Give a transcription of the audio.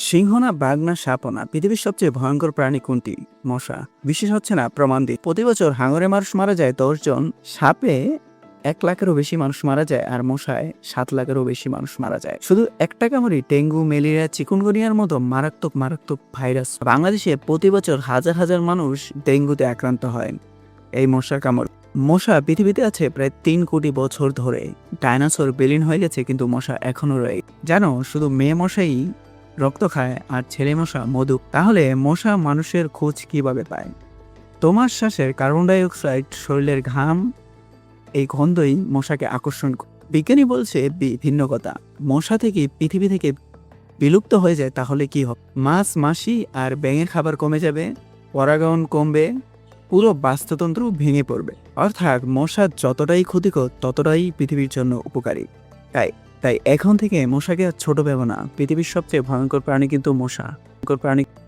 সিংহ না, বাঘ না, সাপও না, পৃথিবীর সবচেয়ে ভয়ঙ্কর প্রাণী কোনটি? মশা। বিশেষ হচ্ছে না, প্রমাণ দিই। প্রতি বছর হাঙরে মানুষ মারা যায় 10 জন, সাপে 1 লাখেরও বেশি মানুষ মারা যায়, আর মশায় 7 লাখেরও বেশি মানুষ মারা যায়। শুধু একটা কামড়ই ডেঙ্গু, ম্যালেরিয়া, চিকুনগুনিয়ার মতো মারাত্মক মারাত্মক ভাইরাস। বাংলাদেশে প্রতি বছর হাজার হাজার মানুষ ডেঙ্গুতে আক্রান্ত হয় এই মশার কামড়। মশা পৃথিবীতে আছে প্রায় 3 কোটি বছর ধরে। ডাইনোসর বিলীন হয়ে গেছে, কিন্তু মশা এখনো রয়ে। জানো, শুধু মেয়ে মশাই রক্ত খায় আর ছেলে মশা মধু। তাহলে মশা মানুষের খোঁজ কিভাবে পায়? তোমার শ্বাসের কার্বন ডাই অক্সাইড, শরীরের ঘাম, এই গন্ধই মশাকে আকর্ষণ করে। বিজ্ঞানী বলছে ভিন্ন কথা। মশা থেকে পৃথিবী থেকে বিলুপ্ত হয়ে যায়, তাহলে কি হবে? মাছ, মাছি আর ব্যাঙের খাবার কমে যাবে, পরাগায়ন কমবে, পুরো বাস্তুতন্ত্র ভেঙে পড়বে। অর্থাৎ মশা যতটাই ক্ষতিকর, ততটাই পৃথিবীর জন্য উপকারী। তাই তাই এখন থেকে মশাকে আর ছোট ভেবো না। পৃথিবীর সবচেয়ে ভয়ঙ্কর প্রাণী কিন্তু মশা। ভয়ঙ্কর প্রাণী